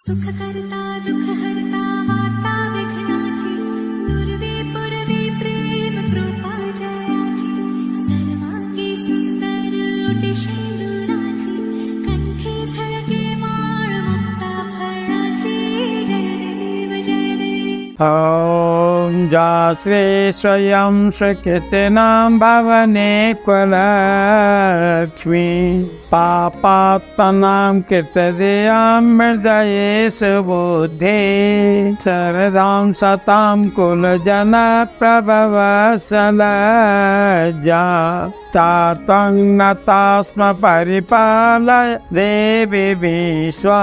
सुख करता दुख हरता वार्ता विघ्नाची दुर्वे पुरवे प्रेम कृपा जयाची सर्वांगी सुंदर ओटी शेंदुराची कंठी झळके माळ मुक्ता फळाची जय देव जय देव। ॐ जा श्री स्वयं सुकृतिनां भवने कुलक्ष्मी पापात्मनां कृतदयां हृदये सुबुद्धे शरदां सतां कुलजन प्रभव सलजा तातं नतास्म परिपालय देवी विश्वा।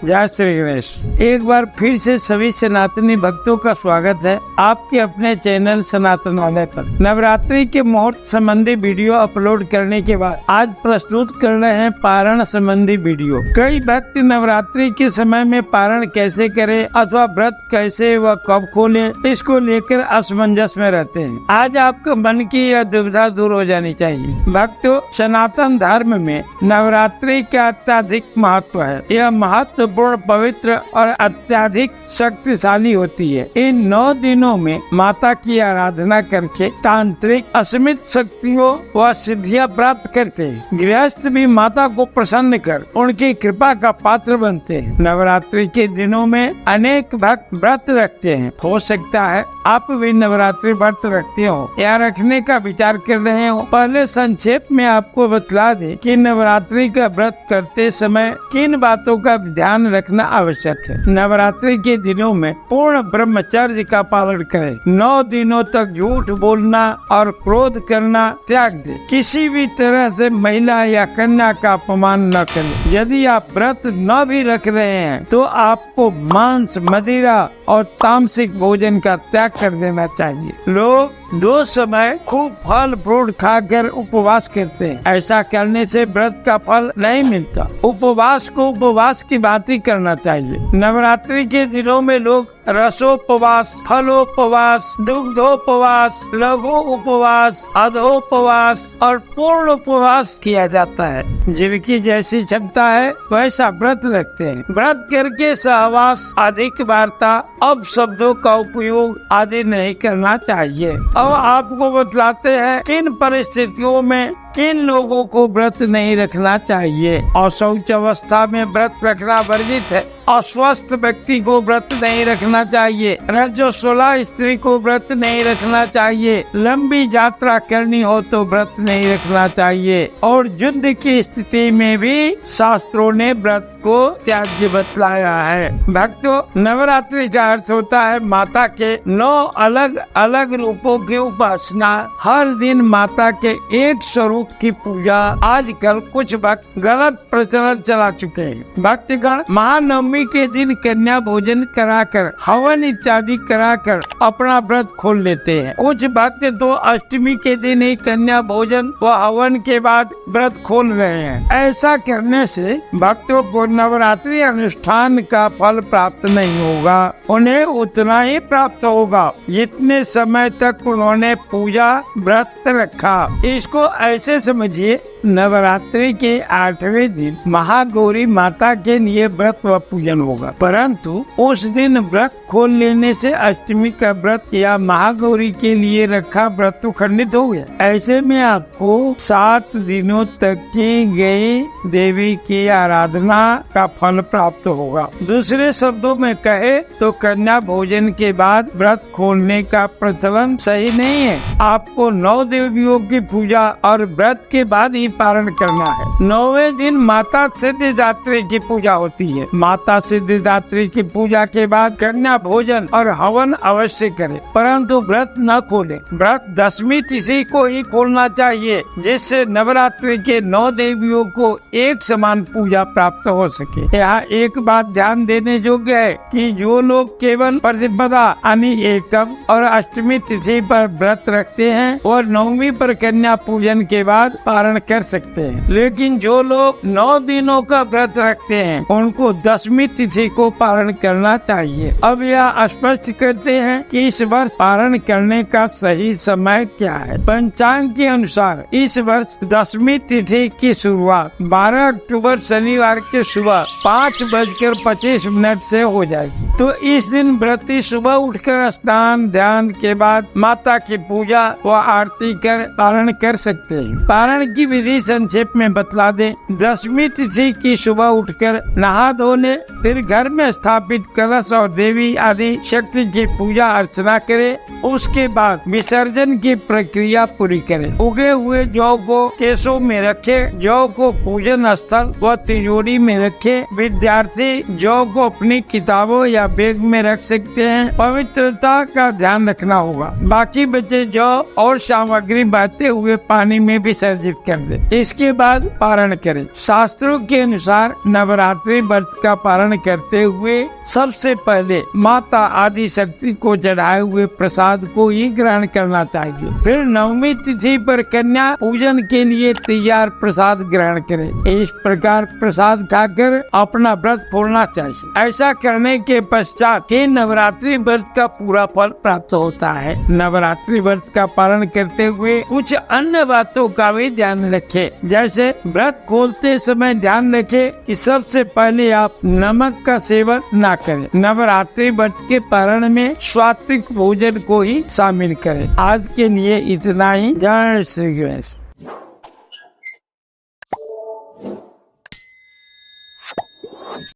जय श्री गणेश। एक बार फिर से सभी सनातनी भक्तों का स्वागत है आपके अपने चैनल सनातनालय पर। नवरात्रि के मुहूर्त संबंधी वीडियो अपलोड करने के बाद आज प्रस्तुत कर रहे हैं पारण संबंधी वीडियो। कई भक्त नवरात्रि के समय में पारण कैसे करें अथवा व्रत कैसे व कब खोले, इसको लेकर असमंजस में रहते हैं। आज आपके मन की यह दुविधा दूर हो जानी चाहिए। भक्तों, सनातन धर्म में नवरात्रि का अत्यधिक महत्व है। यह महत्वपूर्ण, पवित्र और अत्यधिक शक्तिशाली होती है। इन 9 दिनों में माता की आराधना करके तांत्रिक असीमित शक्तियों व सिद्धियां प्राप्त करते हैं। गृहस्थ भी माता को प्रसन्न कर उनकी कृपा का पात्र बनते हैं। नवरात्रि के दिनों में अनेक भक्त व्रत रखते हैं। हो सकता है आप भी नवरात्रि व्रत रखते हो या रखने का विचार कर रहे हो। पहले संक्षेप में आपको बतला दें कि नवरात्रि का व्रत करते समय किन बातों का ध्यान रखना आवश्यक है। नवरात्रि के दिनों में पूर्ण ब्रह्मचर्य का पालन करें। 9 दिनों तक झूठ बोलना और क्रोध करना त्याग दें। किसी भी तरह से महिला या कन्या का अपमान न करें। यदि आप व्रत न भी रख रहे हैं तो आपको मांस, मदिरा और तामसिक भोजन का त्याग कर देना चाहिए। लोग 2 समय खूब फल फ्रूट खाकर उपवास करते हैं। ऐसा करने से व्रत का फल नहीं मिलता। उपवास को उपवास की भांति करना चाहिए। नवरात्रि के दिनों में लोग रसोपवास, फलोपवास, दुग्धोपवास, लघु उपवास, अधोपवास और पूर्ण उपवास किया जाता है। जिनकी जैसी क्षमता है वैसा व्रत रखते हैं। व्रत करके सहवास, अधिक वार्ता, अपशब्दों का उपयोग आदि नहीं करना चाहिए। अब आपको बतलाते हैं किन परिस्थितियों में किन लोगों को व्रत नहीं रखना चाहिए। अशौच अवस्था में व्रत रखना वर्जित है। अस्वस्थ व्यक्ति को व्रत नहीं रखना चाहिए। रजस्वला स्त्री को व्रत नहीं रखना चाहिए। लंबी यात्रा करनी हो तो व्रत नहीं रखना चाहिए। और युद्ध की स्थिति में भी शास्त्रों ने व्रत को त्याज्य बतलाया है। भक्तों, नवरात्रि का अर्थ होता है माता के 9 अलग अलग रूपों की उपासना। हर दिन माता के एक स्वरूप की पूजा। आजकल कुछ भक्त गलत प्रचलन चला चुके हैं। भक्तगण महानवमी के दिन कन्या भोजन कराकर, हवन इत्यादि कराकर अपना व्रत खोल लेते हैं। कुछ भक्त तो अष्टमी के दिन ही कन्या भोजन व हवन के बाद व्रत खोल रहे हैं। ऐसा करने से भक्तों को नवरात्रि अनुष्ठान का फल प्राप्त नहीं होगा। उन्हें उतना ही प्राप्त होगा जितने समय तक उन्होंने पूजा व्रत रखा। इसको ऐसे समझिए, नवरात्रि के 8वें दिन महागौरी माता के लिए व्रत व पूजन होगा, परंतु उस दिन व्रत खोल लेने से अष्टमी का व्रत या महागौरी के लिए रखा व्रत तो खंडित हो गया। ऐसे में आपको 7 दिनों तक की गई देवी की आराधना का फल प्राप्त होगा। दूसरे शब्दों में कहे तो कन्या भोजन के बाद व्रत खोलने का प्रचलन सही नहीं है। आपको 9 देवियों की पूजा और व्रत के बाद ही पारण करना है। 9वें दिन माता सिद्धिदात्री की पूजा होती है। माता सिद्धिदात्री की पूजा के बाद कन्या भोजन और हवन अवश्य करें, परंतु व्रत न खोलें। व्रत 10वीं तिथि को ही खोलना चाहिए, जिससे नवरात्रि के 9 देवियों को एक समान पूजा प्राप्त हो सके। यहाँ एक बात ध्यान देने योग्य है कि जो लोग केवल प्रतिपदा यानी एकम और अष्टमी तिथि पर व्रत रखते हैं और 9वीं पर कन्या पूजन के बाद पारण कर सकते हैं। लेकिन जो लोग 9 दिनों का व्रत रखते हैं उनको 10वीं तिथि को पारण करना चाहिए। अब यह स्पष्ट करते हैं कि इस वर्ष पारण करने का सही समय क्या है। पंचांग के अनुसार इस वर्ष 10वीं तिथि की शुरुआत 12 अक्टूबर शनिवार के सुबह 5:25 से हो जाएगी। तो इस दिन व्रती सुबह उठकर स्नान ध्यान के बाद माता की पूजा व आरती कर पारण कर सकते हैं। पारण की विधि संक्षेप में बतला दे। 10वीं तिथि की सुबह उठकर नहा धोने, फिर घर में स्थापित कलश और देवी आदि शक्ति की पूजा अर्चना करे। उसके बाद विसर्जन की प्रक्रिया पूरी करें। उगे हुए जौ को केसों में रखे, जौ को पूजन स्थल व तिजोरी में रखे। विद्यार्थी जौ को अपनी किताबों या बैग में रख सकते हैं। पवित्रता का ध्यान रखना होगा। बाकी बचे जौ और सामग्री बहते हुए पानी में विसर्जित कर दे। इसके बाद पारण करें। शास्त्रों के अनुसार नवरात्रि व्रत का पारण करते हुए सबसे पहले माता आदि शक्ति को चढ़ाए हुए प्रसाद को ही ग्रहण करना चाहिए। फिर 9वीं तिथि पर कन्या पूजन के लिए तैयार प्रसाद ग्रहण करें। इस प्रकार प्रसाद खाकर अपना व्रत खोलना चाहिए। ऐसा करने के पश्चात ही नवरात्रि व्रत का पूरा फल प्राप्त होता है। नवरात्रि व्रत का पालन करते हुए कुछ अन्य बातों का भी ध्यान रखें। जैसे व्रत खोलते समय ध्यान रखें कि सबसे पहले आप नमक का सेवन ना करें। नवरात्रि व्रत के पारण में सात्विक भोजन को ही शामिल करें। आज के लिए इतना ही। जय श्री गणेश।